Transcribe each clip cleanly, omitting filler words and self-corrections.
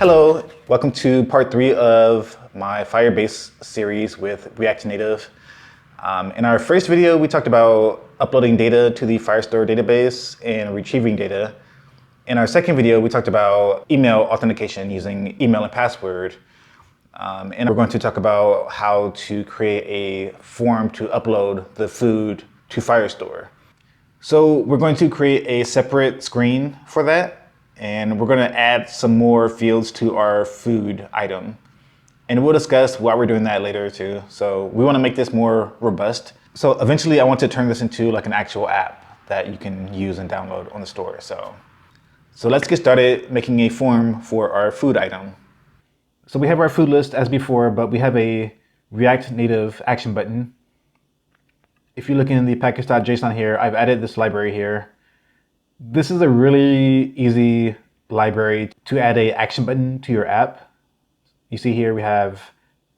Hello, welcome to part 3 of my Firebase series with React Native. In our first video, we talked about uploading data to the Firestore database and retrieving data. In our second video, we talked about email authentication using email and password. And we're going to talk about how to create a form to upload the food to Firestore. So we're going to create a separate screen for that. And we're going to add some more fields to our food item. And we'll discuss why we're doing that later too. So we want to make this more robust. So eventually I want to turn this into like an actual app that you can use and download on the store. So let's get started making a form for our food item. So we have our food list as before, but we have a React Native action button. If you look in the package.json here, I've added this library here. This is a really easy library to add an action button to your app. You see here we have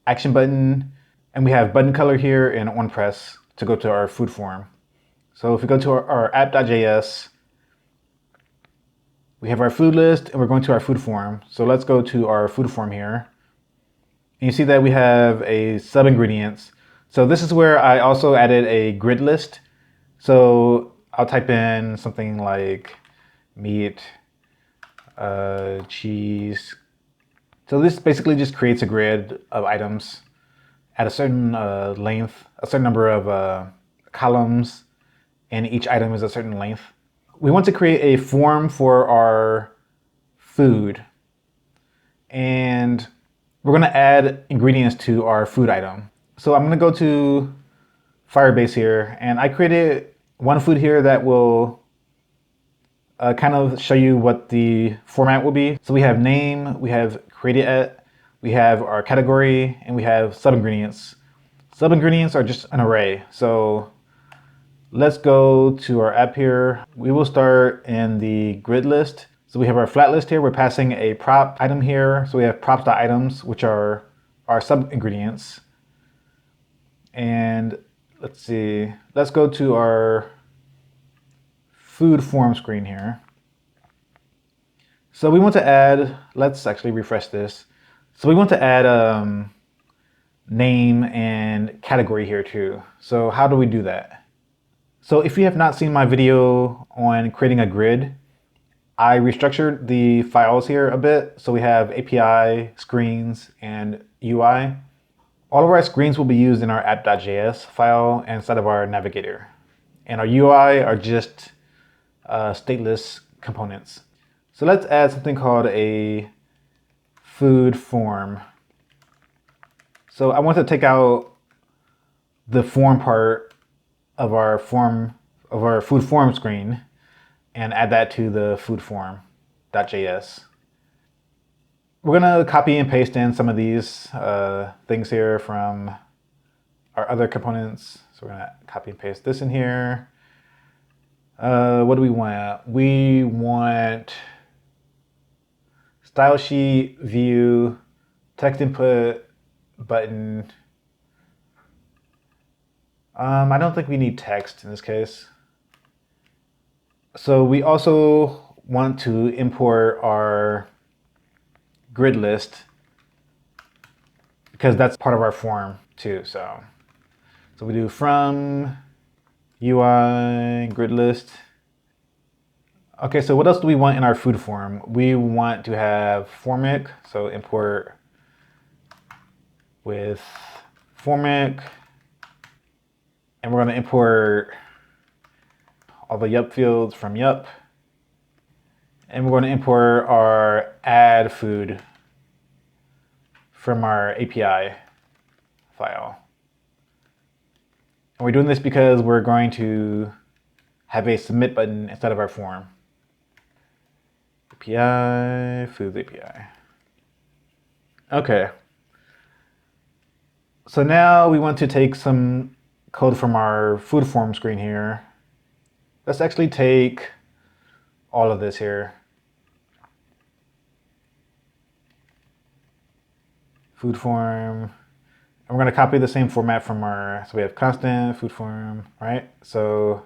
action button, and we have button color here and on press to go to our food form. So if we go to our app.js, we have our food list and we're going to our food form. So let's go to our food form here. And you see that we have a sub ingredients. So this is where I also added a grid list. So I'll type in something like meat, cheese. So this basically just creates a grid of items at a certain length, a certain number of columns, and each item is a certain length. We want to create a form for our food, and we're going to add ingredients to our food item. So I'm going to go to Firebase here, and I created one food here that will kind of show you what the format will be. So we have name, we have created at, we have our category, and we have sub-ingredients. Sub-ingredients are just an array. So let's go to our app here. We will start in the grid list. So we have our flat list here. We're passing a prop item here. So we have props.items, which are our sub-ingredients. And let's see, let's go to our food form screen here. So we want to add, let's actually refresh this. So we want to add name and category here too. So how do we do that? So if you have not seen my video on creating a grid, I restructured the files here a bit. So we have API, screens, and UI. All of our screens will be used in our app.js file inside of our navigator. And our UI are just stateless components. So let's add something called a food form. So I want to take out the form part of our food form screen and add that to the food form.js. We're going to copy and paste in some of these things here from our other components. So we're going to copy and paste this in here. What do we want? We want style sheet, view, text input, button. I don't think we need text in this case. So we also want to import our grid list because that's part of our form too. So we do from UI grid list. Okay, so what else do we want in our food form? We want to have formic, so import with formic, and we're going to import all the yup fields from yup, and we're going to import our add food from our API file. And we're doing this because we're going to have a submit button instead of our form. API, foods API. Okay. So now we want to take some code from our food form screen here. Let's actually take all of this here. Food form. And we're going to copy the same format from so we have constant food form, right? So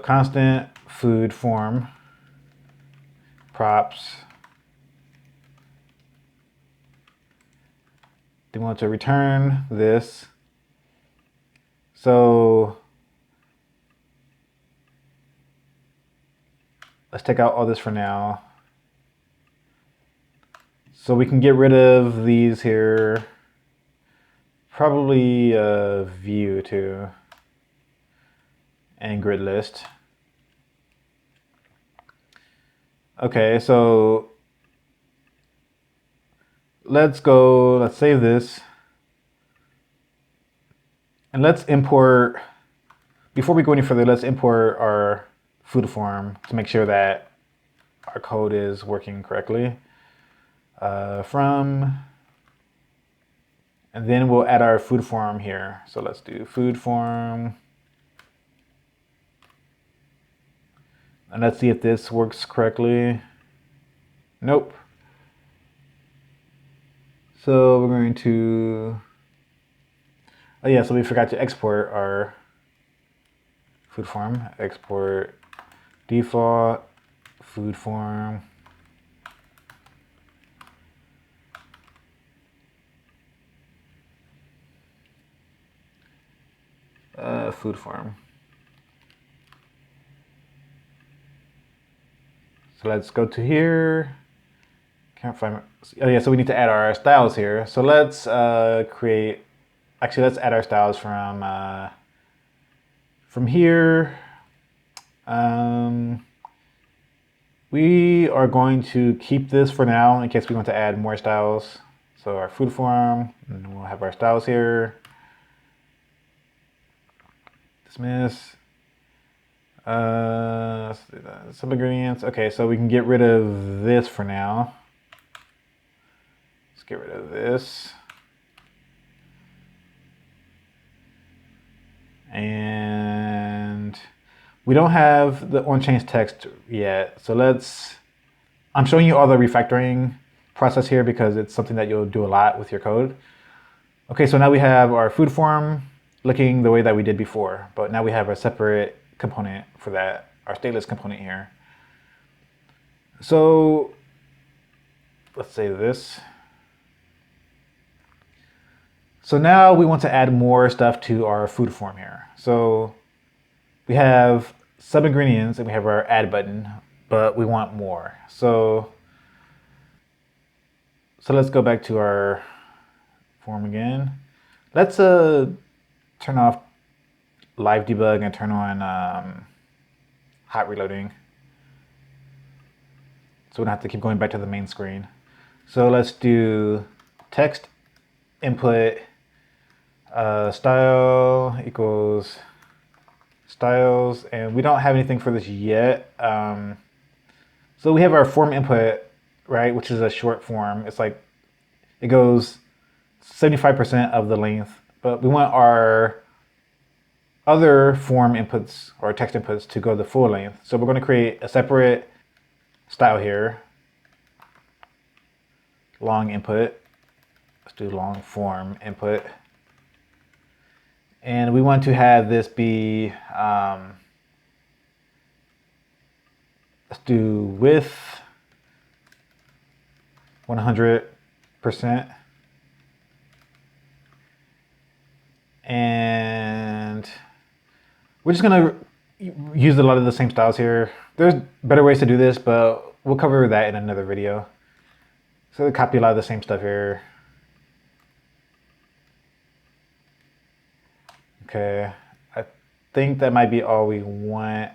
constant food form props we want to return this. So let's take out all this for now. So we can get rid of these here. Probably view too. And grid list. Okay, so let's save this. And let's import, before we go any further, let's import our food form to make sure that our code is working correctly. From, and then we'll add our food form here. So let's do food form. And let's see if this works correctly. Nope. So we're going to, oh yeah, so we forgot to export our food form. Export default food form. Food form. So let's go to here. Can't find, oh yeah, so we need to add our styles here. So let's create, actually let's add our styles from here. We are going to keep this for now in case we want to add more styles. So our food form, and we'll have our styles here. Dismiss. Some ingredients. Okay, so we can get rid of this for now. Let's get rid of this. And we don't have the on-change text yet. So I'm showing you all the refactoring process here because it's something that you'll do a lot with your code. Okay, so now we have our food form looking the way that we did before, but now we have a separate component for that, our stateless component here. So let's save this. So now we want to add more stuff to our food form here. So we have sub ingredients and we have our add button, but we want more. So let's go back to our form again. Let's turn off live debug and turn on hot reloading. So we don't have to keep going back to the main screen. So let's do text input style equals styles, and we don't have anything for this yet. So we have our form input, right, which is a short form. It's like it goes 75% of the length, but we want our other form inputs or text inputs to go the full length. So we're going to create a separate style here, long input. Let's do long form input. And we want to have this be, let's do width 100%. And we're just gonna use a lot of the same styles here. There's better ways to do this, but we'll cover that in another video. So copy a lot of the same stuff here. Okay, I think that might be all we want.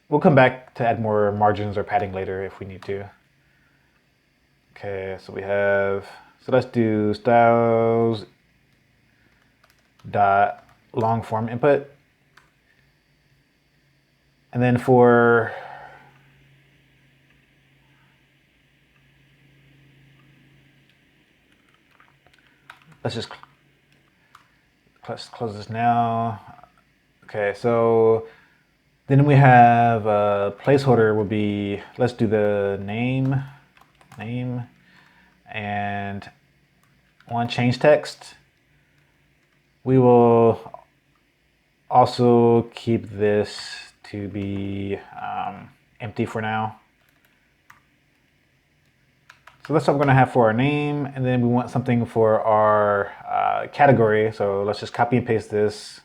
We'll come back to add more margins or padding later if we need to. Okay, so let's do styles dot long form input. And then let's close this now. Okay, so then we have a placeholder will be, let's do the name, and on change text. We will also keep this to be empty for now. So that's what we're going to have for our name, and then we want something for our category. So let's just copy and paste this.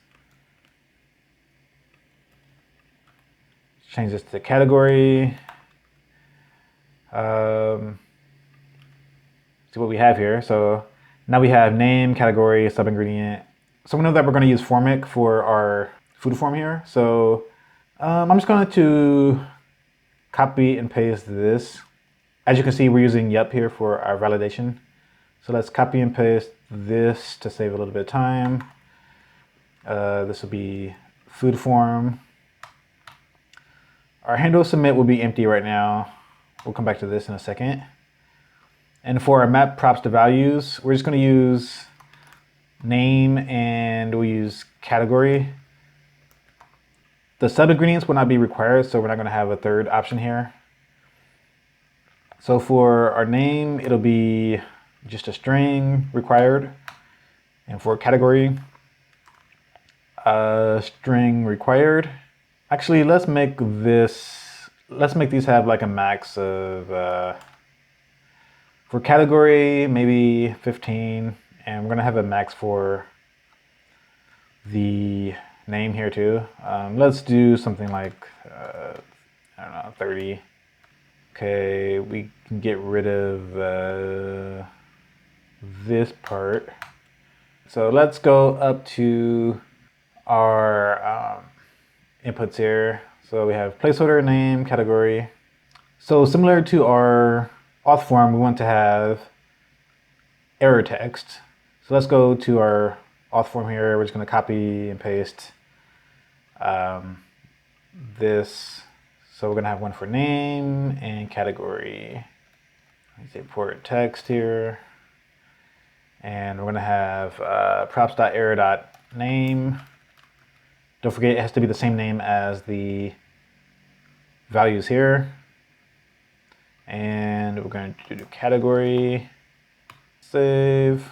Change this to category. See what we have here. So now we have name, category, sub-ingredient. So we know that we're going to use formic for our food form here. So I'm just going to copy and paste this. As you can see, we're using yup here for our validation. So let's copy and paste this to save a little bit of time. This will be food form. Our handle submit will be empty right now. We'll come back to this in a second. And for our map props to values, we're just going to use name and we'll use category. The sub ingredients will not be required, so we're not going to have a third option here. So for our name, it'll be just a string required. And for category, string required. Actually, let's make these have like a max of, for category, maybe 15. And we're gonna have a max for the name here too. Let's do something like, I don't know, 30. Okay, we can get rid of this part. So let's go up to our inputs here. So we have placeholder, name, category. So similar to our auth form, we want to have error text. So let's go to our auth form here. We're just going to copy and paste this. So we're going to have one for name and category. Let's import text here. And we're going to have props.error.name. Don't forget, it has to be the same name as the values here. And we're going to do category, save.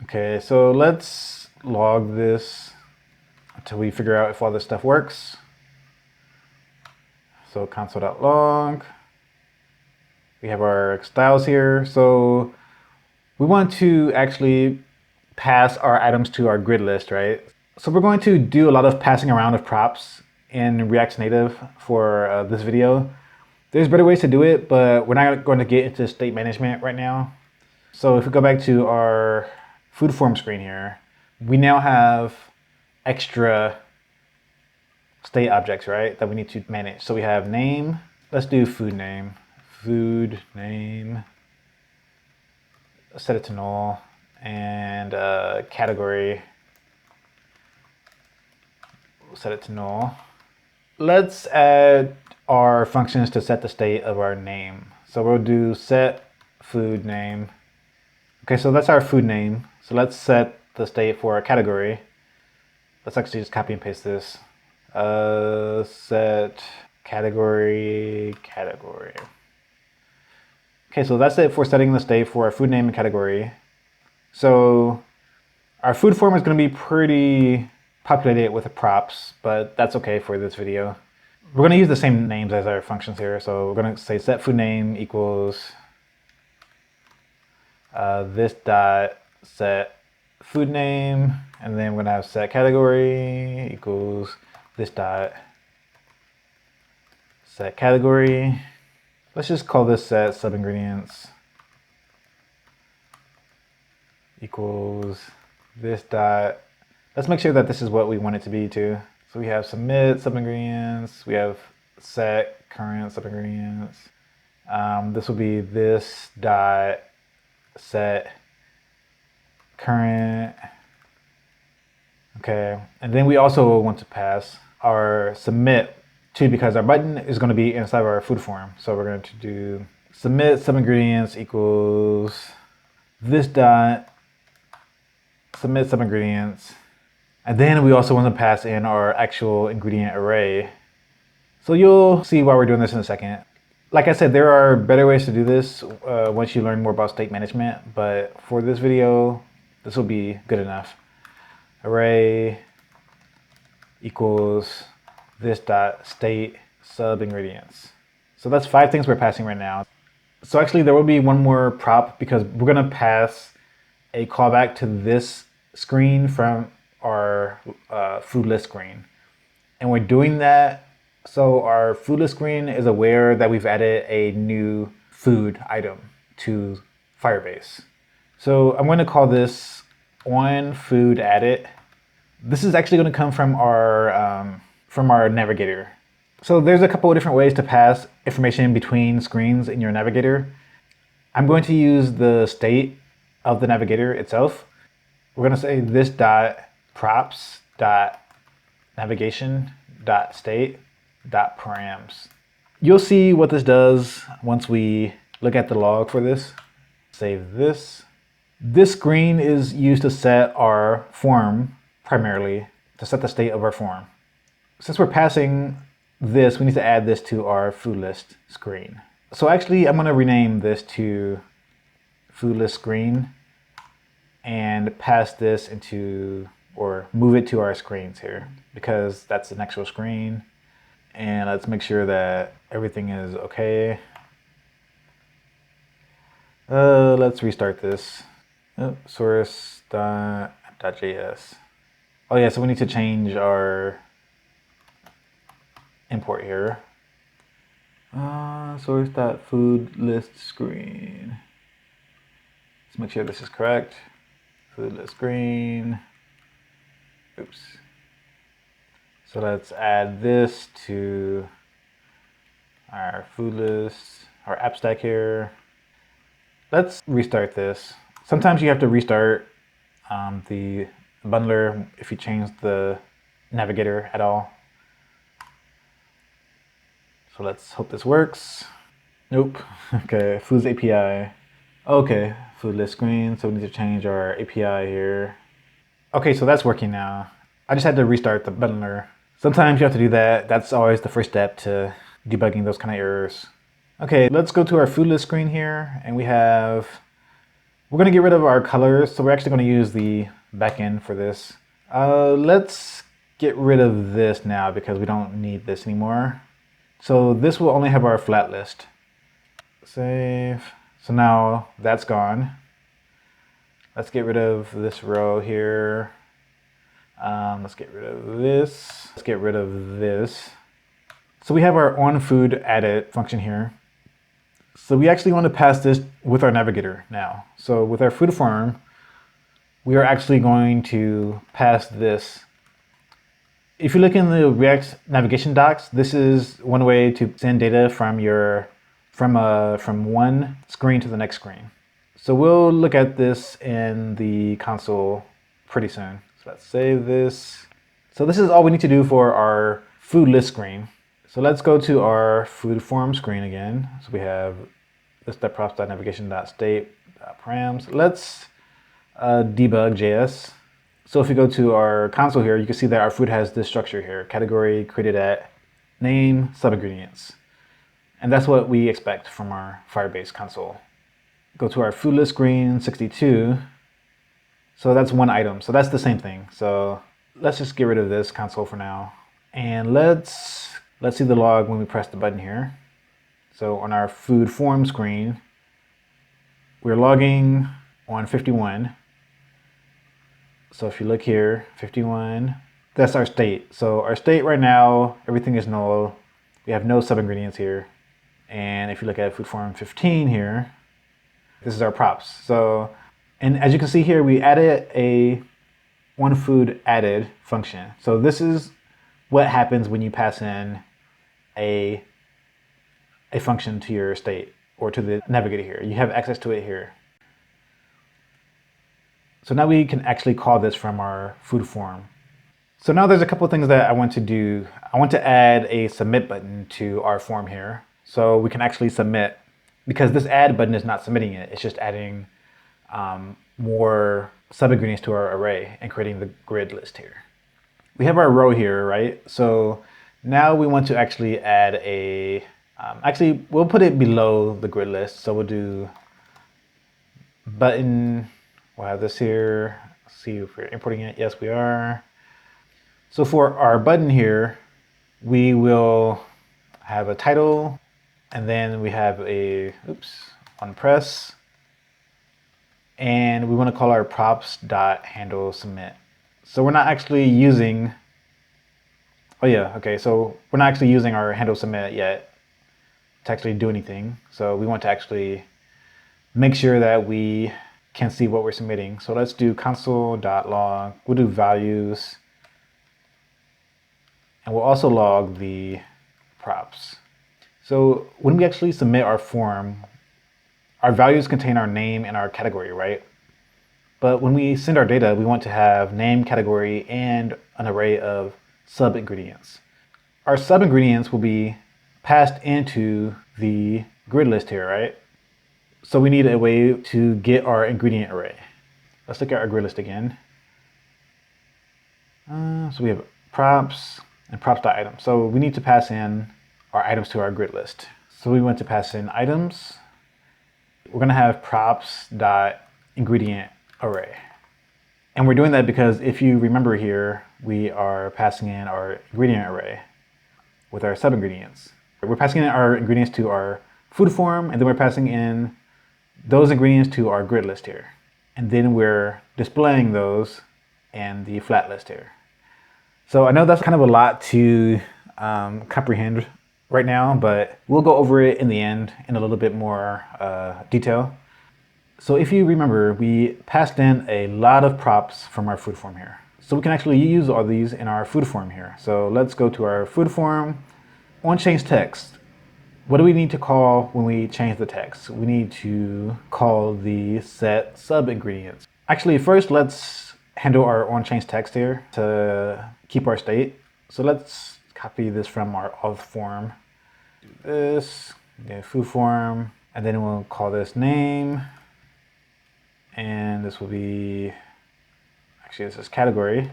Okay, so let's log this until we figure out if all this stuff works. So console.log. We have our styles here. So we want to actually pass our items to our grid list, right? So we're going to do a lot of passing around of props in React Native for this video. There's better ways to do it, but we're not going to get into state management right now. So if we go back to our food form screen here, we now have extra state objects, right, that we need to manage. So we have name. Let's do food name. Food name. Set it to null. And category. We'll set it to null. Let's add our functions to set the state of our name. So we'll do set food name. Okay, so that's our food name. So let's set the state for our category. Let's actually just copy and paste this. Set category. Okay, so that's it for setting the state for our food name and category. So our food form is going to be pretty populated with the props, but that's okay for this video. We're going to use the same names as our functions here. So we're going to say set food name equals this dot set food name, and then we're going to have set category equals this dot set category. Let's just call this set sub ingredients equals this dot. Let's make sure that this is what we want it to be too. So we have submit sub ingredients. We have set current sub ingredients. This will be this dot set current. Okay, and then we also want to pass our submit too, because our button is going to be inside of our food form. So we're going to do submit sub ingredients equals this dot submit sub ingredients. And then we also want to pass in our actual ingredient array. So you'll see why we're doing this in a second. Like I said, there are better ways to do this once you learn more about state management, but for this video, this will be good enough. Array equals this dot state sub ingredients. So that's 5 things we're passing right now. So actually there will be one more prop because we're gonna pass a callback to this screen from our food list screen. And we're doing that so our food list screen is aware that we've added a new food item to Firebase. So I'm going to call this on food added. This is actually going to come from our navigator. So there's a couple of different ways to pass information between screens in your navigator. I'm going to use the state of the navigator itself. We're going to say this dot props dot navigation dot state dot params. You'll see what this does once we look at the log for this. Save this. This screen is used to set our form primarily, to set the state of our form. Since we're passing this, we need to add this to our food list screen. So actually, I'm going to rename this to food list screen and pass this into, or move it to our screens here, because that's an actual screen. And let's make sure that everything is okay. Let's restart this. Source.js. Oh yeah, so we need to change our import here. Source.foodListScreen. Let's make sure this is correct. Food list screen. Oops. So let's add this to our food list, our app stack here. Let's restart this. Sometimes you have to restart the bundler if you change the navigator at all. So let's hope this works. Nope. Okay, Foods API. Okay, food list screen. So we need to change our API here. Okay, so that's working now. I just had to restart the bundler. Sometimes you have to do that. That's always the first step to debugging those kind of errors. Okay, let's go to our food list screen here, and we're going to get rid of our colors. So we're actually going to use the backend for this. Let's get rid of this now because we don't need this anymore. So this will only have our flat list. Save. So now that's gone. Let's get rid of this row here. Let's get rid of this. Let's get rid of this. So we have our onFood added function here. So we actually want to pass this with our navigator now. So with our food form, we are actually going to pass this. If you look in the React navigation docs, this is one way to send data from one screen to the next screen. So we'll look at this in the console pretty soon. So let's save this. So this is all we need to do for our food list screen. So let's go to our food form screen again. So we have this.props.navigation.state.params. Let's debug JS. So if you go to our console here, you can see that our food has this structure here: category, created at, name, sub-ingredients. And that's what we expect from our Firebase console. Go to our food list screen 62. So that's one item. So that's the same thing. So let's just get rid of this console for now. And let's see the log when we press the button here. So on our food form screen, we're logging on 51. So if you look here, 51, that's our state. So our state right now, everything is null. We have no sub-ingredients here. And if you look at food form 15 here, this is our props. So, and as you can see here, we added a onFoodAdded function. So this is what happens when you pass in a function to your state or to the navigator here. You have access to it here. So now we can actually call this from our food form. So now there's a couple of things that I want to do. I want to add a submit button to our form here. So we can actually submit, because this add button is not submitting it. It's just adding more sub-ingredients to our array and creating the grid list here. We have our row here, right? So now we want to actually add a, actually we'll put it below the grid list. So we'll do button, we'll have this here. See if we're importing it. Yes, we are. So for our button here, we will have a title, And then we have a, on press. And we want to call our props.handle submit. So we're not actually using, so we're not actually using our handle submit yet to actually do anything. So we want to actually make sure that we can see what we're submitting. So let's do console.log, we'll do values, and we'll also log the props. So when we actually submit our form, our values contain our name and our category, right? But when we send our data, we want to have name, category, and an array of sub-ingredients. Our sub-ingredients will be passed into the grid list here, right? So we need a way to get our ingredient array. Let's look at our grid list again. So we have props and props.items. So we need to pass in our items to our grid list. So we want to pass in items. We're going to have props.ingredient array. And we're doing that because if you remember here, we are passing in our ingredient array with our sub-ingredients. We're passing in our ingredients to our food form, and then we're passing in those ingredients to our grid list here. And then we're displaying those in the flat list here. So I know that's kind of a lot to comprehend right now, but we'll go over it in the end in a little bit more detail. So if you remember, we passed in a lot of props from our food form here. So we can actually use all these in our food form here. So let's go to our food form, on change text. What do we need to call when we change the text? We need to call the set sub ingredients. Actually, first let's handle our on change text here to keep our state. So let's copy this from our auth form. Do this, the food form, and then we'll call this name. And this will be, actually this is category,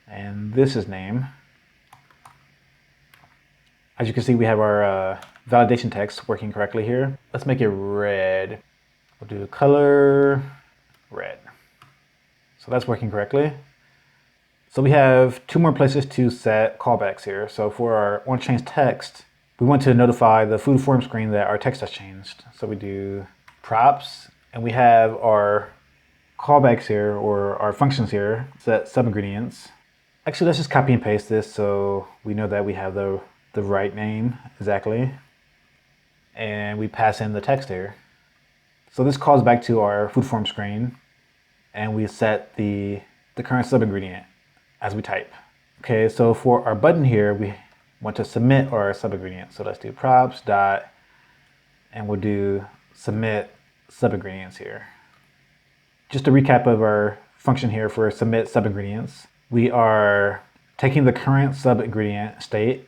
and this is name. As you can see, we have our validation text working correctly here. Let's make it red. We'll do color red. So that's working correctly. So we have two more places to set callbacks here. So for our on change text, we want to notify the food form screen that our text has changed. So we do props. And we have our callbacks here, or our functions here, set sub-ingredients. Actually, let's just copy and paste this so we know that we have the right name exactly. And we pass in the text here. So this calls back to our food form screen, and we set the current sub-ingredient as we type. Okay, so for our button here, we want to submit our sub-ingredient. So let's do props dot, and we'll do submit sub-ingredients here. Just a recap of our function here for submit sub-ingredients. We are taking the current sub-ingredient state.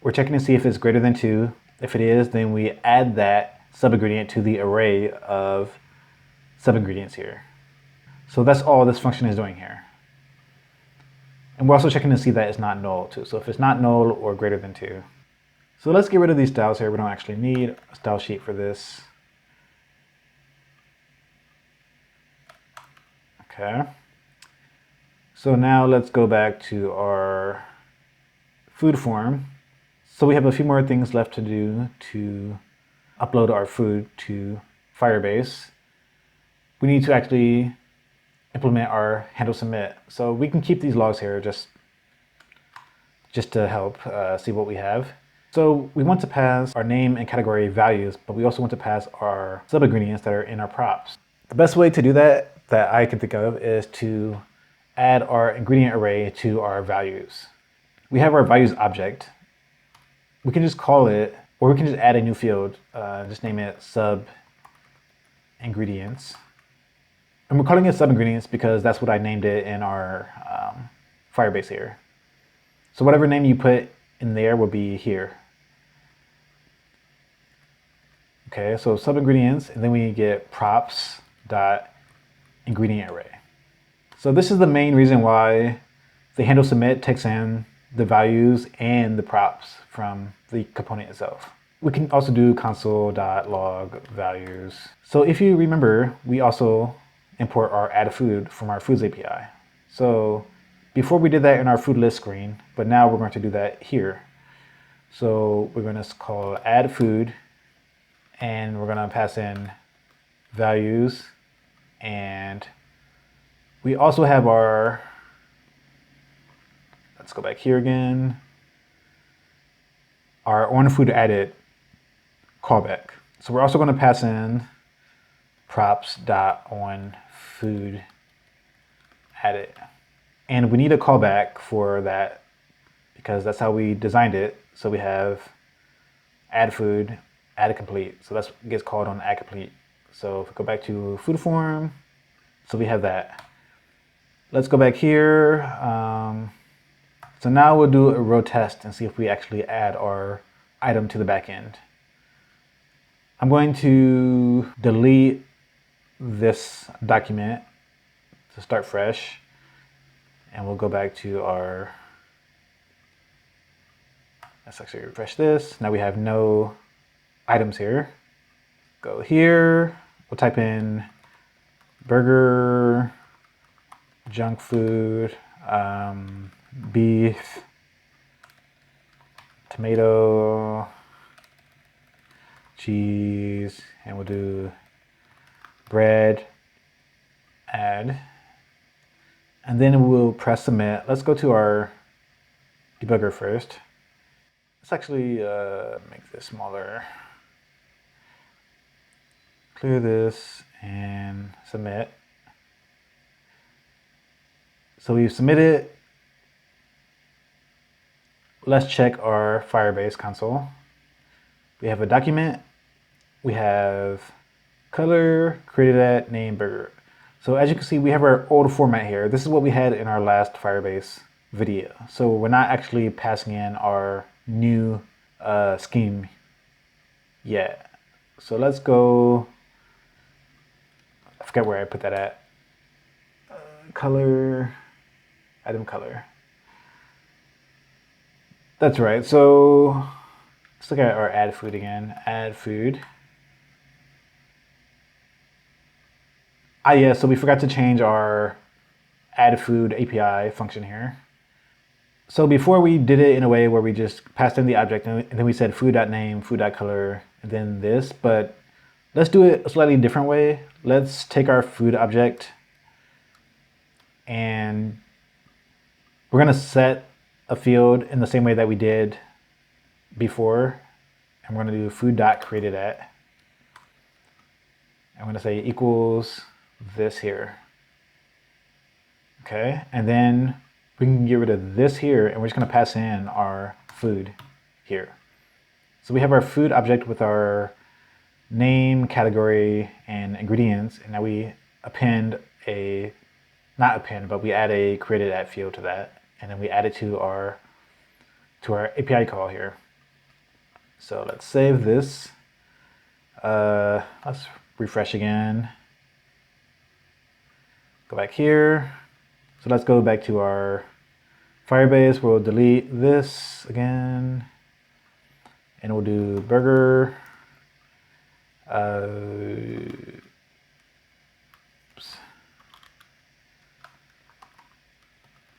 We're checking to see if it's greater than 2. If it is, then we add that sub-ingredient to the array of sub-ingredients here. So that's all this function is doing here. And we're also checking to see that it's not null too. So if it's not null or greater than 2. So let's get rid of these styles here. We don't actually need a style sheet for this. Okay, so now let's go back to our food form. So we have a few more things left to do to upload our food to Firebase. We need to actually implement our handle submit. So we can keep these logs here just to help see what we have. So we want to pass our name and category values, but we also want to pass our sub-ingredients that are in our props. The best way to do that I can think of is to add our ingredient array to our values. We have our values object. We can just call it, or we can just add a new field, just name it sub ingredients. And we're calling it sub ingredients because that's what I named it in our Firebase here. So whatever name you put in there will be here. Okay, so sub ingredients, and then we get props dot ingredient array. So this is the main reason why the handle submit takes in the values and the props from the component itself. We can also do console.log values. So if you remember, we also import our add food from our foods API. So before we did that in our food list screen, but now we're going to do that here. So we're going to call add food, and we're going to pass in values, and we also have our, let's go back here again, our on food added callback. So we're also going to pass in props.onFood added. And we need a callback for that because that's how we designed it. So we have add food, add complete. So that gets called on add complete. So if we go back to food form, so we have that. Let's go back here. So now we'll do a row test and see if we actually add our item to the back end. I'm going to delete this document to start fresh. And we'll go back to our, let's actually refresh this. Now we have no items here. Go here, we'll type in burger, junk food, beef, tomato, cheese, and we'll do bread, add, and then we'll press submit. Let's go to our debugger first. Let's actually make this smaller. Clear this and submit. So we've submitted. Let's check our Firebase console. We have a document. We have color, created at, name, burger. So as you can see, we have our old format here. This is what we had in our last Firebase video. So we're not actually passing in our new scheme yet. So let's go, I forget where I put that at. Color, item color. That's right. So let's look at our add food again. Add food. Yeah, so we forgot to change our add food API function here. So before we did it in a way where we just passed in the object and then we said food.name, food.color, and then this, but let's do it a slightly different way. Let's take our food object and we're gonna set a field in the same way that we did before. I'm gonna do food.createdAt. I'm gonna say equals this here. Okay, and then we can get rid of this here and we're just gonna pass in our food here. So we have our food object with our name, category, and ingredients, and now we append a, not append, but we add a created at field to that, and then we add it to our API call here. So let's save this. Let's refresh again. Go back here. So let's go back to our Firebase. We'll delete this again, and we'll do burger.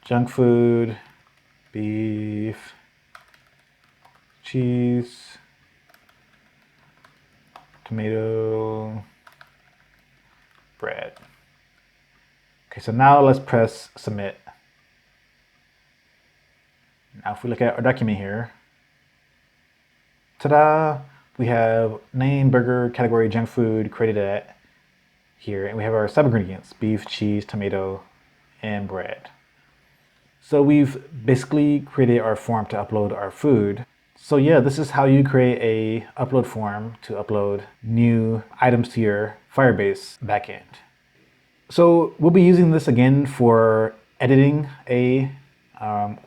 Junk food, beef, cheese, tomato, bread. Okay, so now let's press submit. Now if we look at our document here, ta-da, we have name, burger, category, junk food, created at here, and we have our sub-ingredients, beef, cheese, tomato, and bread. So we've basically created our form to upload our food. So yeah, this is how you create a upload form to upload new items to your Firebase backend. So we'll be using this again for editing a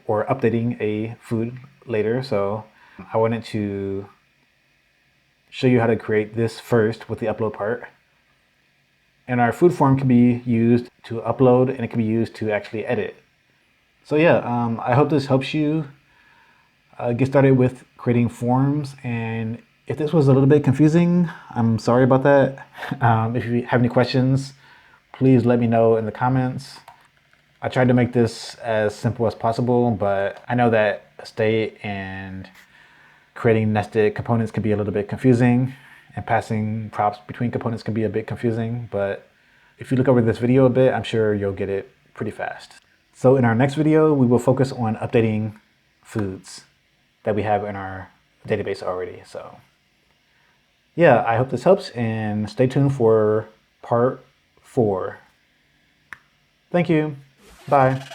or updating a food later. So I wanted to show you how to create this first with the upload part. And our food form can be used to upload and it can be used to actually edit. So yeah, I hope this helps you get started with creating forms. And if this was a little bit confusing, I'm sorry about that. If you have any questions, please let me know in the comments. I tried to make this as simple as possible, but I know that state and creating nested components can be a little bit confusing, and passing props between components can be a bit confusing, but if you look over this video a bit, I'm sure you'll get it pretty fast. So in our next video, we will focus on updating foods that we have in our database already. So yeah, I hope this helps, and stay tuned for part 4. Thank you. Bye.